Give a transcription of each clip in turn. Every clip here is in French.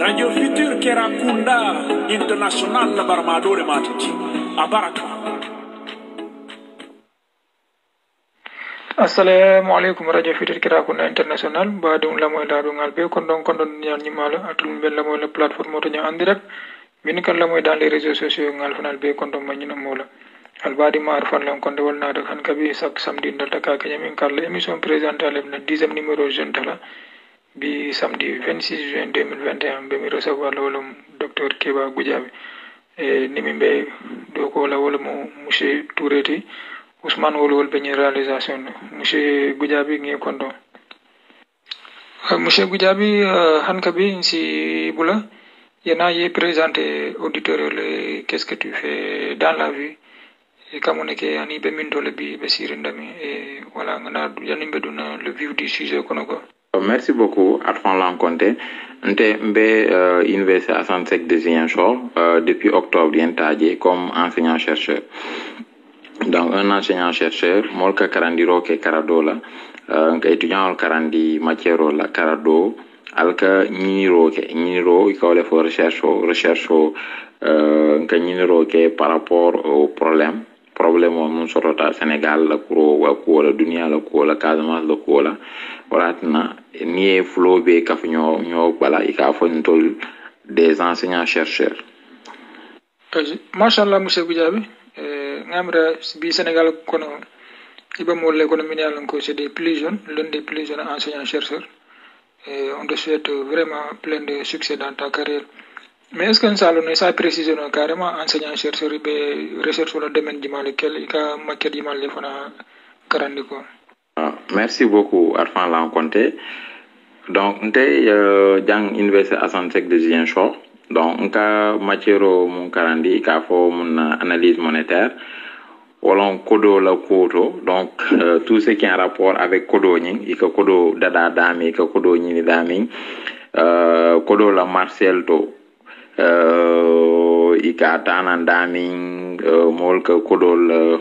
Radio Futur Kerakunda International la Barmadore Matiki Abaraka. Assalamu alaikum Radio Futur Kerakunda International badum la moy daadu ngal be kon don ñaan ñi mala atul ben la moy la plateforme to ñu en direct min kan la moy dans les réseaux sociaux ngal fanal be kon don ma ñu mola al badi mar fan la kon de wal na de kan kabi sak samedi ndal ta ka ñami kar la émission présentée le 10e numéro jeune tala bi samedi 26 juin 2021 be mi recevoir la wala docteur Keba Goudiaby e nimi be do ko la wala mo monsieur Toureti Ousmane wala be ni réalisation monsieur Goudiaby ngi kondo monsieur Goudiaby hanka bi si bula yana ye présenter auditeur le qu'est-ce que tu fais dans la vie et comme on ke ani be min dole bi be sirindami et voilà ngana yani be duna le vif du sujet kono ko. Merci beaucoup, Arfan Lanconté. Mbe Université Assane Seck de Ziguinchor depuis octobre yentadje comme enseignant-chercheur. Donc un enseignant-chercheur, molka karandiro ke karadola, étudiant al karandi matière la karado, alka nyiro ika wole fo recherche nka nyiro ke par rapport au problème o mun sorota Sénégal la kuro wa ko la dunia la ko la Casamance la ko la waratna ni flow be kaf ñoo bala ika fontol des enseignants chercheurs. Machallah monsieur Goudiaby ngamra bi Sénégal kono iba mo le kono minal ko c'est des plus jeunes, l'un des plus jeunes enseignants chercheurs et on te souhaite vraiment plein de succès dans ta carrière. Mais est-ce que ça a précisé carrément enseignant chercheur be recherche sur le domaine du mal lequel il a maquette du mal le fona karandiko. Merci beaucoup Arfan Lanconté. Donc nte jang Université Assane Seck de Ziguinchor. Donc nka matière mon karandi ka fo mon analyse monétaire. Olon kodo la koto. Donc tout ce qui est en rapport avec kodo nying, ika kodo dada dami, ika kodo nyini dami. Kodo la Marcel to. Ika tanan daming molka kodol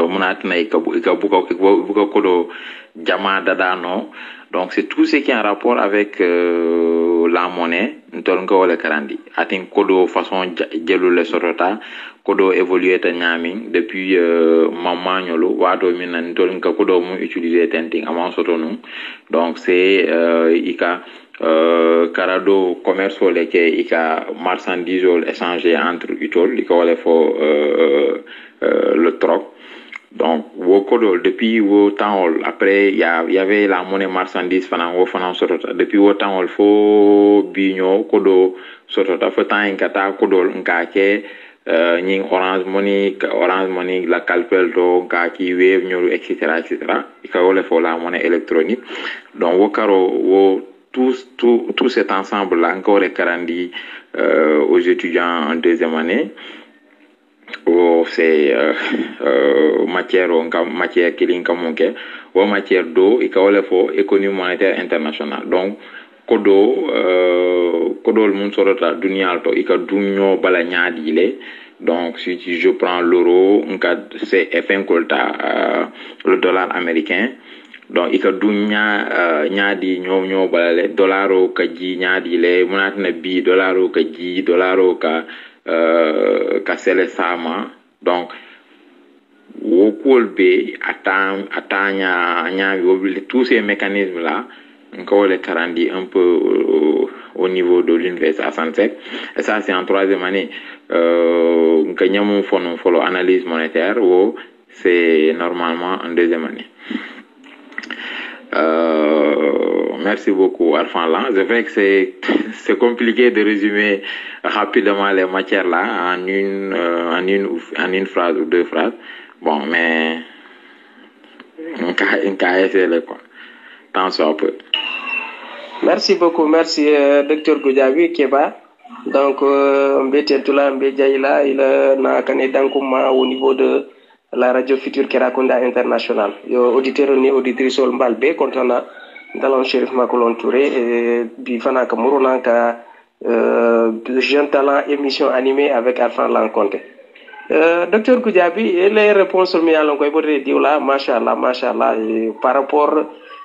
munatna ika buka kodo jama dadano. Donc c'est tout ce qui est en rapport avec la monnaie ntolnga wala karandi atin kodo façon jelu le sorota kodo évoluer ta nyami depuis mamanyolo wato min ntolnga kodo mu utiliser tenting amon sotonu. Donc c'est ika karado commerce leke ika marchandise échanger entre utol ika wala fo le troc. Donc wo kodo depuis wo temps après il y avait la monnaie marchandise fanan wo fanan sotota depuis wo temps fo biño kodo sotota fo temps kata kodo nka ke ñing orange money la calpel do nka ki wave ñoru etc ika wala fo la monnaie électronique. Donc wo karo wo tout cet ensemble là encore karandi aux étudiants en deuxième année. C'est matière killing kamonke ou matière d'eau et kawale fo économie monétaire internationale. Donc kodo le monde sorota dunia to ika dunyo bala nyaadi le. Donc si je prends l'euro c'est FN kolta le dollar américain. Donc ika dunya nyaadi ñoo balale dollaro ka ji nyaadi le munatna bi dollaro ka ji dollaro ka sele sama. Donc wo Kolbe tous ces mécanismes là on les carandi un peu au niveau de l'université à Sansec. Et ça c'est en troisième année follow analyse monétaire ou c'est normalement en deuxième année. Merci beaucoup Arfan Lan. C'est vrai que c'est compliqué de résumer rapidement les matières là en une phrase ou deux phrases. Bon, mais on peut essayer quoi. Tant soit peu. Merci beaucoup, merci Dr Goudiaby Keba. Donc Mbetentula Mbedjaïla, il a cané d'Ankouma au niveau de la radio Futur Kerakunda International. Auditeur ni auditrice au Mbalbe, contenant dans le chérif Makoulon Touré, et Bifana Kamourunanka, jeune talent émission animée avec Arfan Lanconte. Docteur Goudiaby, les réponses mi alon koy bodé diwla machallah par rapport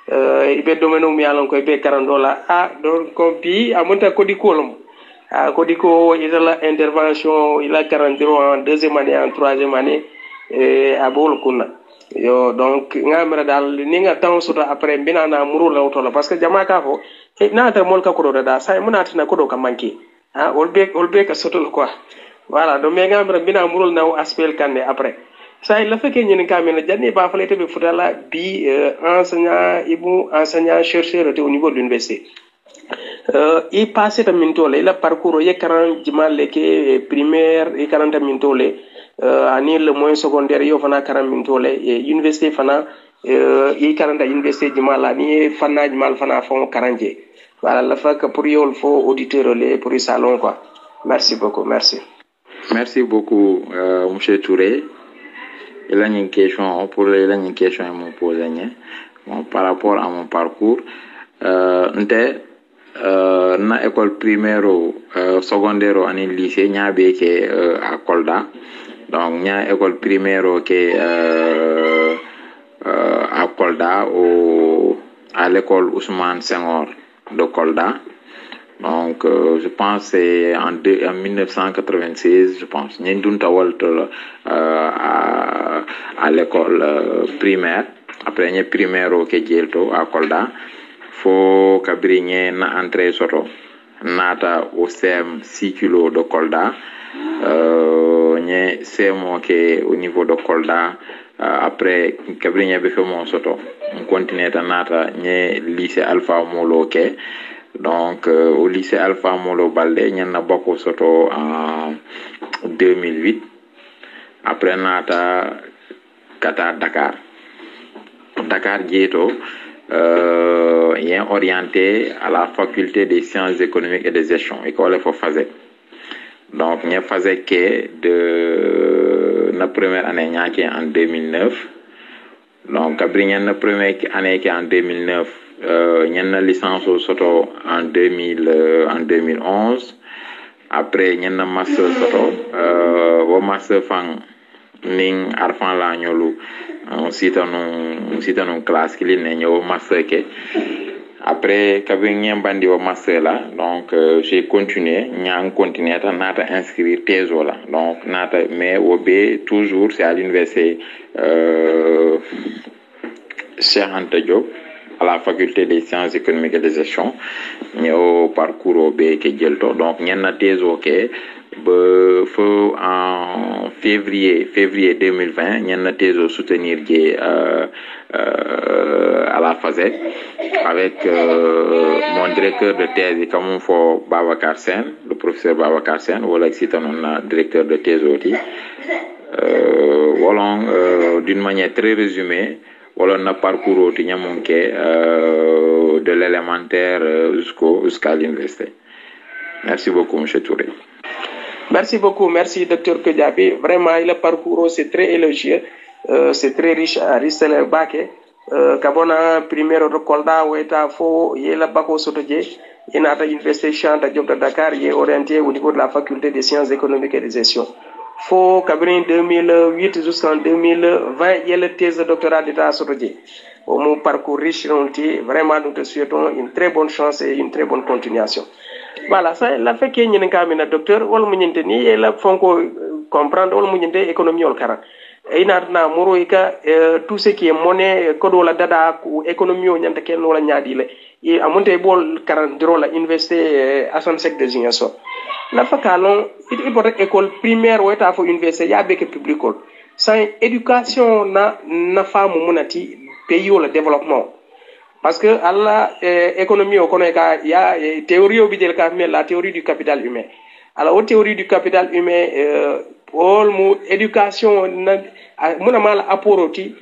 ibe domaine mi alon koy be karandola donc bi amonta kodikolum kodiko ila intervention ila karandiro en deuxième année en troisième année abol kunna yo donc ngamra dal ni nga taw soto après bina na muru la autola parce que jama ka fo na ta mol ka kodo da say munata na kodo ka manki olbe ka soto quoi. Voilà, donc mais ngamra bina murul na aspect kanne après ça il fait que ñen kamena janni ba fale tebe futala bi enseignant chercheur au niveau de l'université il passé ta mintole il parcours ye 40 jimal ke primaire et 40 mintole ani le moyen secondaire yo fana 40 mintole et université fana e 40 université jimal ani fana jimal fana fon 40 voilà la fait que pour yo il faut auditeur le pour salon quoi. Merci beaucoup, merci. Merci beaucoup, M. Touré. Il a une question, pour lui, il a une question à me poser. Bon, par rapport à mon parcours, na école primaire, secondaire, en lycée, n'y a à Kolda. Donc, n'y a école primaire qui à Kolda, à l'école Ousmane Senghor de Kolda. Donc, je pense c'est en 1996, je pense. À l'école primaire. Après, il y a primaire au Kedjelto à Kolda. Faut qu'abrigner na entrée soto. Nata au CM 6 kg de Kolda. Il y a CM au niveau de Kolda. Après, qu'abrigner befe mon soto. On continue à nata, il y a lycée Alpha Molo ke. Donc, au lycée Alpha Molo Balde, il y en a beaucoup soto en 2008. Après, nata Kata Dakar. Dakar Dieto, est orienté à la faculté des sciences économiques et de gestion. École faut fazer. Donc, il y a fazer de la première année en 2009. Donc, après, il y a la première année en 2009. Il y a une licence au Soto en 2011. Après, il y a un master Soto. Au master Fang Ning Arfan La Nyolu. On cite une classe qui est au master. Après, quand j'ai bandi au master là, donc j'ai continué. J'ai continué à inscrire thèse là. Donc, mais au B, toujours, c'est à l'université Cheikh Anta Diop, à la faculté des sciences économiques et de gestion. J'ai au parcours au B qui est donc j'ai une thèse ok. En février 2020, j'ai une thèse au soutenir à la FASEC avec mon directeur de thèse comme il faut Babacar Sen, le professeur Babacar Sen, ou le directeur de thèse aussi. D'une manière très résumée, on a parcouru de l'élémentaire jusqu'à l'université. Merci beaucoup, M. Touré. Merci beaucoup, merci Dr Goudiaby. Vraiment, le parcours c'est très élogieux, c'est très riche à Risteler Baké. Kabona primaire de Kolda ou état faux, il y a la Bako Sotoje, il y a l'université Cheikh Anta Diop de Dakar, il est orienté au niveau de la faculté des sciences économiques et de gestion. Faut qu'après 2008 jusqu'en 2020, il y a la thèse de doctorat d'état Sotoje. Au mon parcours riche, vraiment nous te souhaitons une très bonne chance et une très bonne continuation. Voilà, ça la fait que nous sommes docteur, ou nous ni et la fonko comprendre ou nous économie ou kara. inatna moroika tout ce qui est monnaie kodo la dada ku économie o nyanta ken wala nyaadi le e amonte bol karan dro la investir à son sec de so la fakalon il faut école primaire ou état fo université ya beke publicol sans éducation na famu munati pays o le développement parce que alla économie o kono ka ya théorie o bidel ka mais la théorie du capital humain alors la théorie du capital humain all mu éducation na muna mala apporoti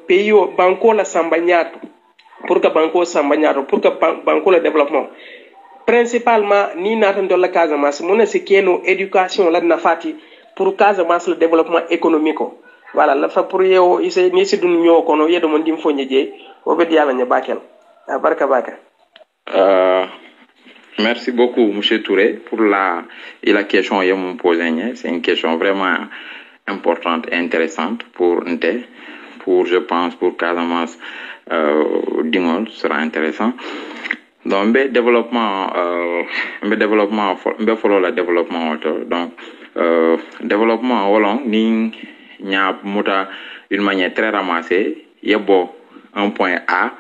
pays o banco la sambagnato pour que banco sambagnato pour que banco le développement principalement ni natan do la Casamance muna se keno éducation la na fati pour Casamance le développement économique voilà la fa pour yo ise ni si dun ñoo kono yedo mon dim foñe je o be diala nya bakel barka baka Merci beaucoup, M. Touré, pour la question que vous me posez. C'est une question vraiment importante et intéressante pour Nte, je pense, pour Casamance, Dingol, sera intéressant. Donc, le développement, follow le développement. Donc, développement, Hollande, il y a une manière très ramassée. Il y a un point A.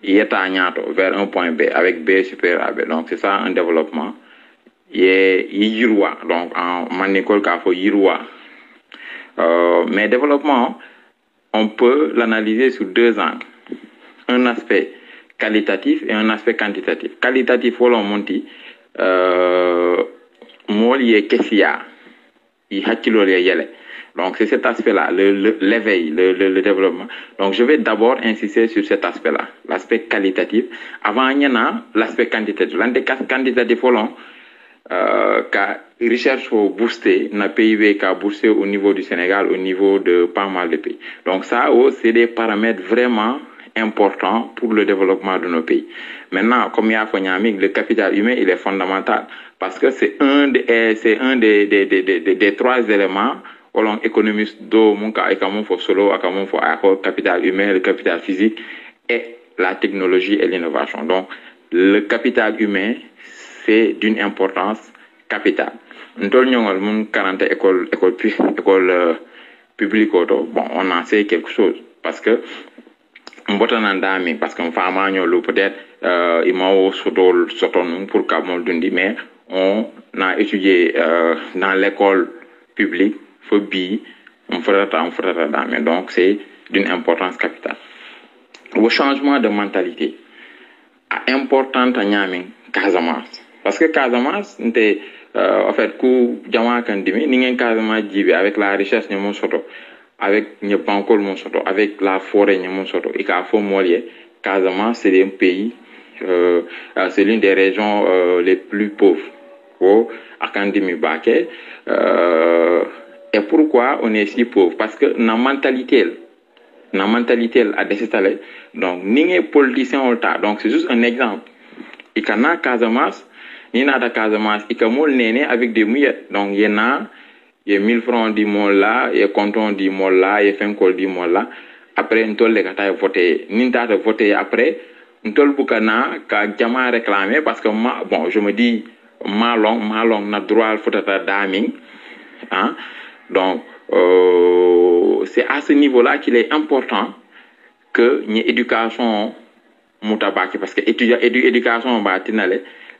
Il est vers un point B avec B supérieur à B. Donc, c'est ça un développement. Il est Yirwa. Donc, en manicole, il faut Yirwa. Mais développement, on peut l'analyser sur deux angles. Un aspect qualitatif et un aspect quantitatif. Qualitatif, on monte. Moi, il y a Kessia. Il y a Kilole. Donc, c'est cet aspect-là, l'éveil, le développement. Donc, je vais d'abord insister sur cet aspect-là, l'aspect qualitatif. Avant, il y en a l'aspect quantitatif. L'aspect quantitatif, la recherche faut booster, le PIB qui a boosté au niveau du Sénégal, au niveau de pas mal de pays. Donc, ça, c'est des paramètres vraiment importants pour le développement de nos pays. Maintenant, comme il y a le capital humain, il est fondamental parce que c'est un des trois éléments Olon économiste do mon cas également faut solo également faut capital humain, le capital physique et la technologie et l'innovation. Donc le capital humain c'est d'une importance capitale. Nous ñongol mun 40 écoles publiques bon on en sait quelque chose parce que mbotanandami parce qu'on fama ñolo peut-être il m'a sotol pour kamol dundi mais on a étudié dans l'école publique mais donc c'est d'une importance capitale. Le changement de mentalité est important à Niamey, Casamance. Parce que Casamance, en fait, avec la richesse avec avec la forêt, Casamance, c'est un pays, c'est l'une des régions les plus pauvres. Et pourquoi on est si pauvre? Parce que la mentalité a décédé. Donc, ni politicien ou ta. Donc, c'est juste un exemple. Il y a Casamance, il y a Casamance, il y a avec des mouillettes. Donc, il y a 1000 francs du mot là, il y a canton du mot là, il y a 5 du mot là. Après, on a voté. Ni a voté après, on a réclamé parce que, bon, je me dis, malong, n'a droit à faire daming. Hein? Donc, c'est à ce niveau-là qu'il est important que une éducation mutabaki parce que éducation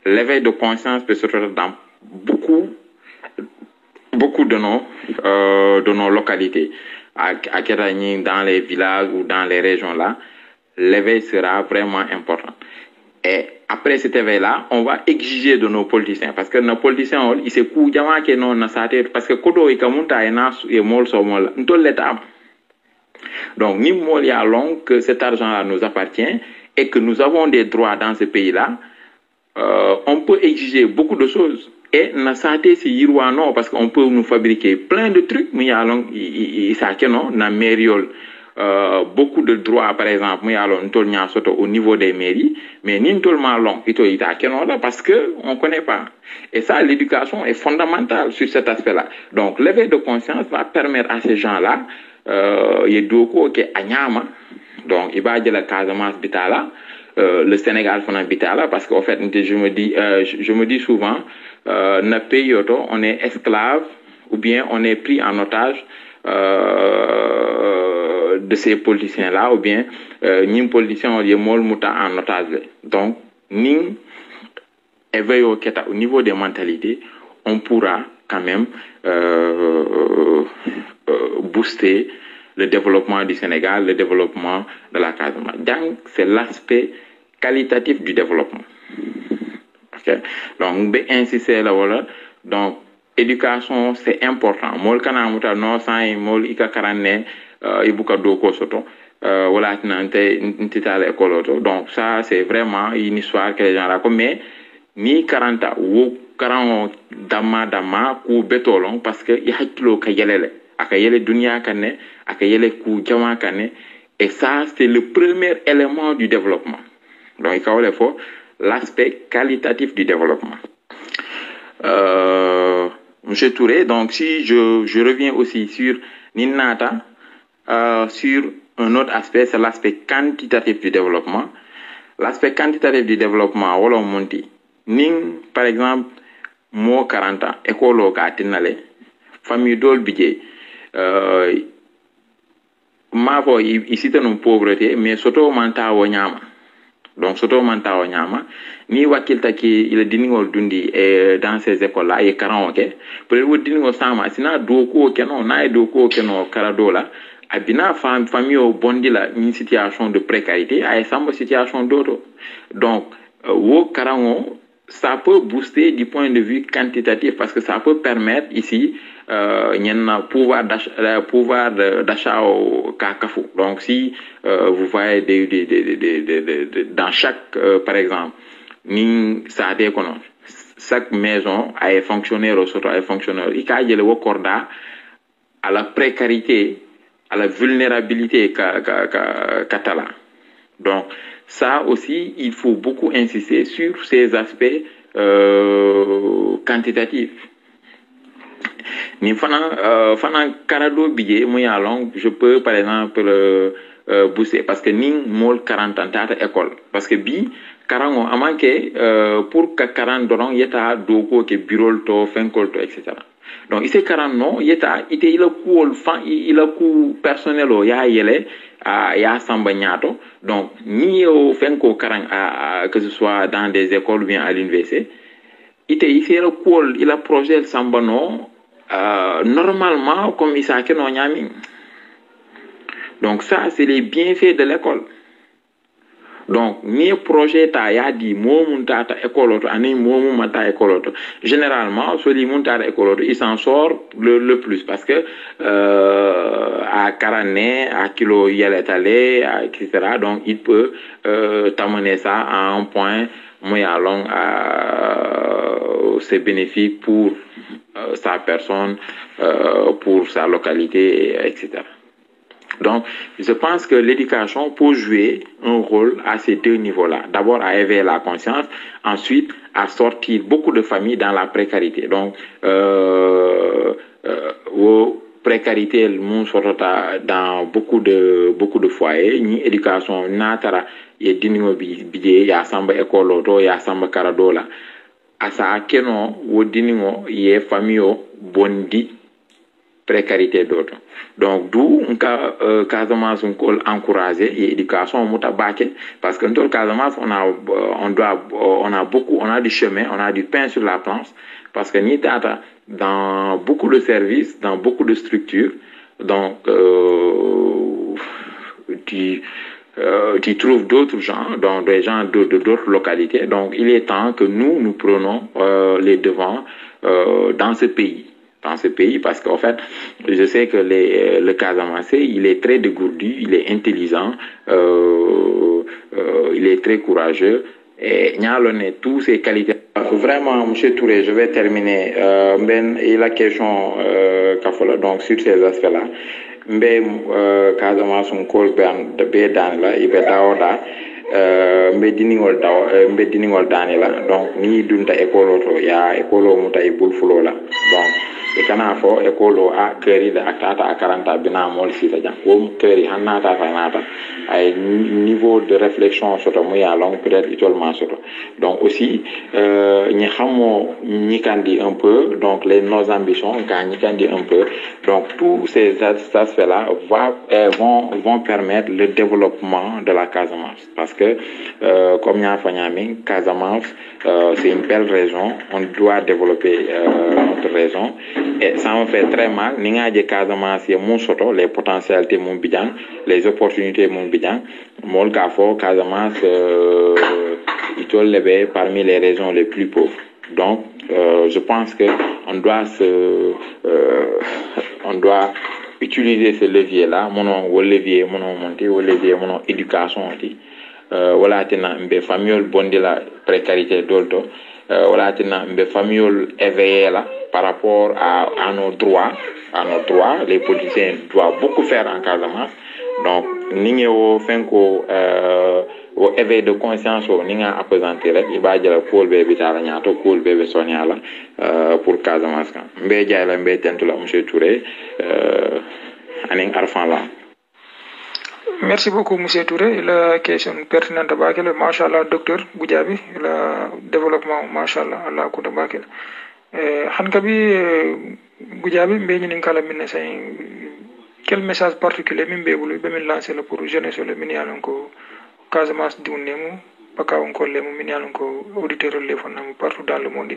l'éveil de conscience peut se faire dans beaucoup de nos localités à Kerani, dans les villages ou dans les régions là, l'éveil sera vraiment important. Et après cet éveil-là, on va exiger de nos politiciens. Parce que nos politiciens, ils se coupent que non, parce que Kodo et Kamunta et Nas et Mol sont Mol, l'État. Donc, ni Mol y a long que cet argent-là nous appartient et que nous avons des droits dans ce pays-là, on peut exiger beaucoup de choses. Et na santé c'est Yirwa non, parce qu'on peut nous fabriquer plein de trucs, mais il y a long, il non, na mériole. Beaucoup de droits, par exemple, au niveau des mairies, mais parce que on connaît pas. Et ça, l'éducation est fondamentale sur cet aspect-là. Donc, l'éveil de conscience va permettre à ces gens-là, donc, il va dire la Casamance Bitala, le Sénégal font Bitala, parce qu'en fait, je me dis souvent, notre pays, on est esclave, ou bien on est pris en otage de ces politiciens-là, ou bien ni politiciens les mol muta en otage. Donc, ni éveil au niveau des mentalités, on pourra quand même booster le développement du Sénégal, le développement de la Casamance. Donc, c'est l'aspect qualitatif du développement. Okay? Donc, on peut insister là, voilà. Donc, éducation, c'est important. Mol kana muta no sai mol ika karane ibuka doko soto. Voilà, donc ça, c'est vraiment une histoire que les gens racontent. Mais ni 40 ans ou 40 dama ku betolon parce que y a tout ka yelele aka yele dunia kane aka yele ku jama kane, et ça c'est le premier élément du développement. Donc il faut l'aspect qualitatif du développement. Monsieur Touré, donc si je reviens aussi sur Ninata, sur un autre aspect, c'est l'aspect quantitatif du développement. L'aspect quantitatif du développement, voilà monti. Ning, par exemple, mo 40 ans, école ka tinale, famille dol bidje, mavo ici une pauvreté, mais soto manta wanyama. Donc soto manta wanyama, ni wakilta ki il diningol dundi dans ces écoles-là, et 40 ok. Pour le diningol sama, sina doko keno, na doko keno karadola. Abina famille au bondi la une situation de précarité, à une situation d'autre. Donc, au Karango, ça peut booster du point de vue quantitatif parce que ça peut permettre ici il y a un pouvoir d'achat au Kakafou. Donc, si vous voyez dans chaque, par exemple, ça a été chaque maison a un fonctionnaire au soto, un fonctionnaire. Il y a le corda à la précarité, à la vulnérabilité catala. Donc, ça aussi, il faut beaucoup insister sur ces aspects quantitatifs. Ni fanan karado billet moyen long, je peux par exemple booster parce que ning mol 40 ans tata école parce que bi karango a manqué pour que 40 doron yeta doko ke birol to fenkol to etc. Donc ici 40 non yeta ite il a coût personnel o ya yele ya samba nyato. Donc ni au fenko karang que ce soit dans des écoles ou bien à l'université ite ici il a projet samba non normalement comme il s'est non nyami. Donc ça c'est les bienfaits de l'école. Donc ni projet ta ya di momum tata école auto ani momum mata école auto. Généralement celui montata école auto il s'en sort le plus parce que à carané à kilo yaletale etc. Donc il peut t'amener ça à un point moyen long c'est bénéfique pour sa personne, pour sa localité, etc. Donc, je pense que l'éducation peut jouer un rôle à ces deux niveaux-là. D'abord, à éveiller la conscience, ensuite, à sortir beaucoup de familles dans la précarité. Donc, précarité, dans beaucoup de foyers, ni éducation, natara, y dingo bidé, y a samba école auto, y a samba caradola. Asa keno, wo dingo, y famille bondi, précarité d'autres. Donc, d'où Casamance encourager l'éducation parce que dans Casamance on a du chemin, on a du pain sur la planche parce que ni dans beaucoup de services, dans beaucoup de structures, donc tu trouves d'autres gens, donc des gens d'autres localités. Donc, il est temps que nous prenons les devants dans ce pays. Parce qu'en fait, je sais que le Casamance, il est très dégourdi, il est intelligent, il est très courageux et il a toutes ses qualités. Vraiment, M. Touré, je vais terminer. Et la question donc sur ces aspects-là. Casamance, on colle de bédan là, il va d'aoda. Mbediningol danela donc ni dunta école auto ya école muta e bulfulo la donc e kana fo e ko lo a keri da akata a 40 bina mol sita jam wo keri hannata fanata ay niveau de réflexion soto mo ya long peut-être isolement soto donc aussi ñi xamo ñi kandi un peu donc nos ambitions quand ñi kandi un peu donc tous ces aspects là vont permettre le développement de la Casamance parce que comme ña fanyami Casamance c'est une belle région on doit développer notre région et ça me fait très mal ni nga je Casamance ye mon soto les potentialités mon bidjan les opportunités mon bidjan mol gafo Casamance itol lebe parmi les régions les plus pauvres donc je pense que on doit utiliser ce levier là mon levier mon monter au levier mon éducation dit wala tina mbe famille bondi la précarité dolto wala tina mbe famille éveillé là par rapport à nos droits les politiciens doivent beaucoup faire en Casamance donc ninge o fenko au éveil de conscience o ninga appesantir rek iba jala kool be bitala ñaato kool be sonia la pour Casamance kan mbe jaay la mbe tentu la monsieur Touré aning arfan la. Merci beaucoup, monsieur Touré. La question pertinente, machallah, docteur Goudiaby, le développement, machallah, Allah Kouta Bakel. Hankabi Goudiaby, quel message particulier me lancer pour jeunesse le minialonko Casamance Dunemu, Pakaonko Lemu minialonko auditeur le partout dans le monde,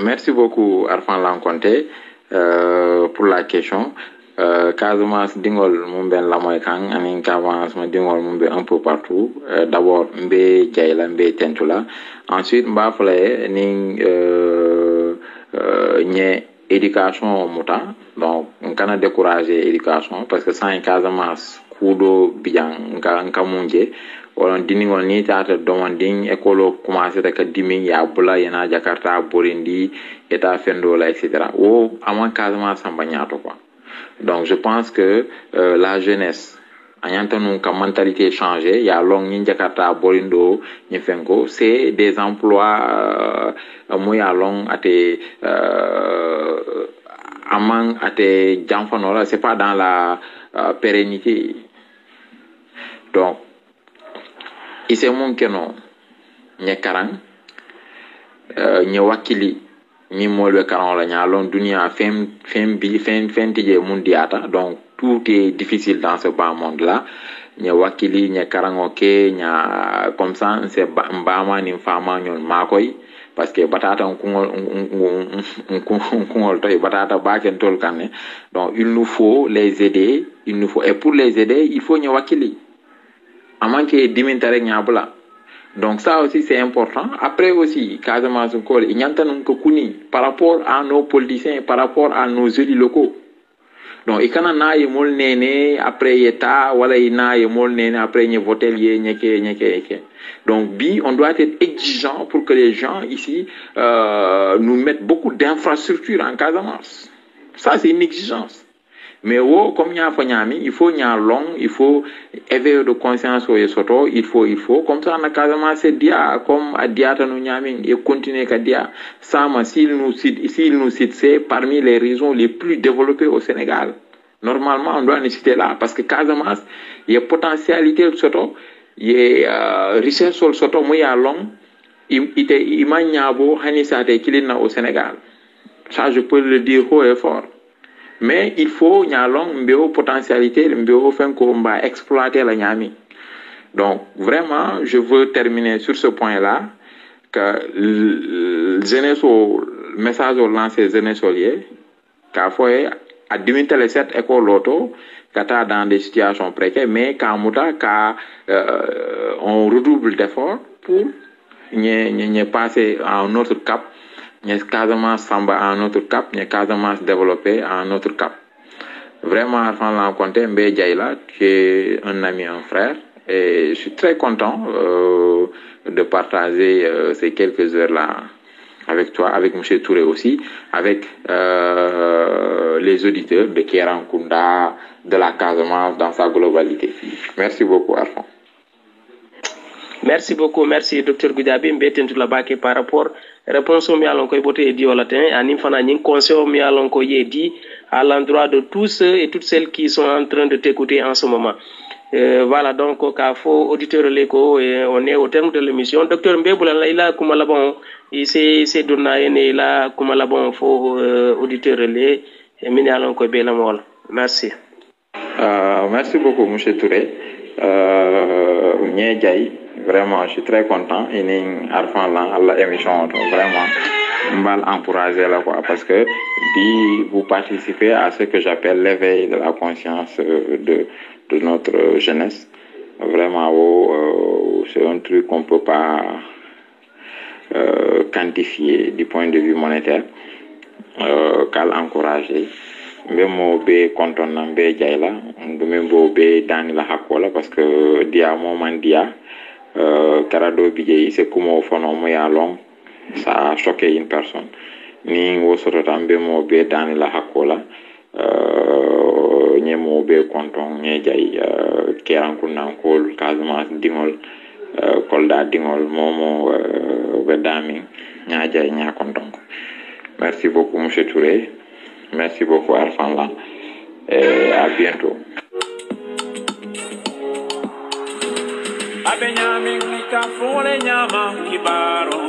Merci beaucoup, Arfan Lanconté, pour la question. Casamance dingol mumben la moy kan anin Casamance ma dingol mumbe un peu partout d'abord mbe jayla mbe tentula ensuite mba fale ning ñe éducation muta donc on kana décourager éducation parce que sans Casamance kudo bijan nka munje wala diningol ni tata demanding école commencer ka diming ya bula yana Jakarta Borindi eta fendo la etc. o amon Casamance samba ñaato quoi. Donc je pense que la jeunesse ayantanu ka mentalité changé ya long ni Jakarta Borindo ni fenko c'est des emplois moya long ate amang ate jamfanola c'est pas dans la pérennité donc ise mon keno ñekarang ñe wakili ni molbe karon la ñalon dunia fem tije mundiata donc tout est difficile dans ce bas monde là ñe wakili ñe karango ke ña comme ça c'est mbama ni fama ñon makoy parce que batata kungol to batata baken tol kané donc il nous faut les aider et pour les aider il faut ñe wakili amanke dimintare ñabula. Donc ça aussi c'est important. Après aussi, Casamance encore, il y a par rapport à nos politiciens, par rapport à nos élus locaux. Donc il y a mol nene après yeta wala ina mol nene après y voter nyeke. Donc on doit être exigeant pour que les gens ici nous mettent beaucoup d'infrastructures en Casamance. Ça c'est une exigence. Mais comme il y a il faut il faut éveiller de conscience au soto, il faut comme ça na Casamance dia comme a diata no nyami et continuer ka dia sama s'il nous cite c'est parmi les régions les plus développées au Sénégal. Normalement on doit les citer là parce que Casamance il y a potentialité soto, il y a richesse sur soto moya long il manyabo hanisa te kilina au Sénégal. Ça je peux le dire haut et fort. Mais il faut nyalong mbeo potentialité mbeo fenko mba exploiter la nyami. Donc vraiment je veux terminer sur ce point là que le message au lancer jeunesse lié qu'a fait à diminuer les 7 écoles loto kata dans des situations précaires mais kamuta on redouble d'efforts pour n'y passer à un autre cap. N'y Casamance samba à un autre cap, n'y Casamance développé à un autre cap. Vraiment, Arfan Lanconté, Mbe Djaïla, tu es un ami, un frère, et je suis très content de partager ces quelques heures-là avec toi, avec M. Touré aussi, avec les auditeurs de Kerankunda, de la Casamance dans sa globalité. Merci beaucoup, Arfan. Merci beaucoup, merci Dr Goudiaby mbeten la bake par rapport réponse mi alon koy boté di olatin anim fana ñing conseil mi alon ko yedi à l'endroit de tous ceux et toutes celles qui sont en train de t'écouter en ce moment. Voilà donc ka fo auditeur leko on est au terme de l'émission. Docteur Mbebula la ila kuma la bon c'est donna ene la kuma la bon fo auditeur le mi alon ko be la mol. Merci. Merci beaucoup monsieur Touré. Vraiment, je suis très content. Il y a la émission, vraiment, mal encouragé là, quoi, parce que vous participez à ce que j'appelle l'éveil de la conscience de notre jeunesse. Vraiment, c'est un truc qu'on peut pas quantifier du point de vue monétaire, qu'à l'encourager. Même be konton na be jayla même be dani la hakola parce que dia moment dia karado bije c'est comme au fond mo ya long ça a choqué une personne ni wo soto tambe mo be dani la hakola nyemo be konton nye jay keran kunna kol Casamance dingol kolda dingol momo be dami nya jay nya konton. Merci beaucoup monsieur Touré. Merci beaucoup, Arfanla. Et à bientôt. Abenyami ka fole nyama kibaro.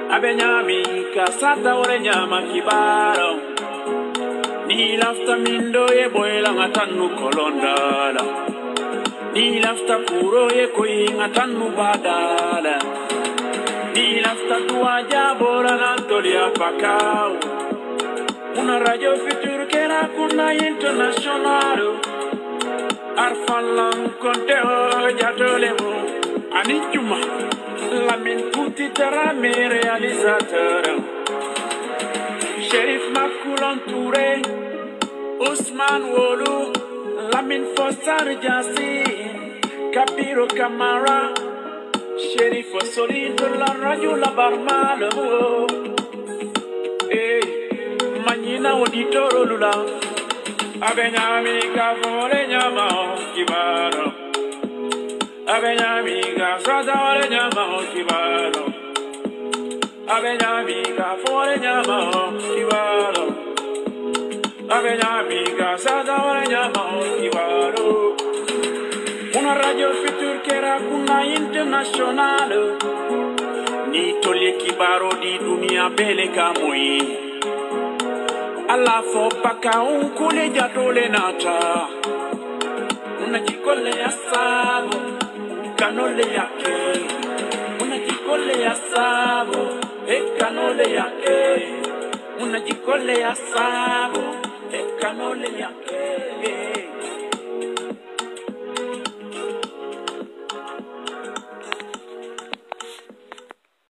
Abenyami ka sata ore nyama kibaro. Ni lafta mindo ye boela ngatanu kolondala. Ni lafta kuro ye koi ngatanu badala. Ni lafta tuaja bora nantolia pakao. Una radio future che racconta internazionale. Arfalan conte oggi tolevo. Anijuma, la min tutti terra mi realizzatore. Sheriff Makulan Touré, Ousmane Wolu, la min Fossar Jassi, Capiro Camara, Sheriff Solito la radio la barmale. Manina auditoro lula Abenyami ka fole nyama kibaro Abenyami ka sata ole nyama kibaro Abenyami ka fole nyama kibaro Abenyami ka sata ole nyama kibaro. Una radio future che racconta internazionale Ni tolye kibaro di dunia bele kamui Allah fo paka unkule jatole nata Unajikole ya sabo Kanole yake Unajikole ya sabo Kanole yake Unajikole ya sabo Kanole yake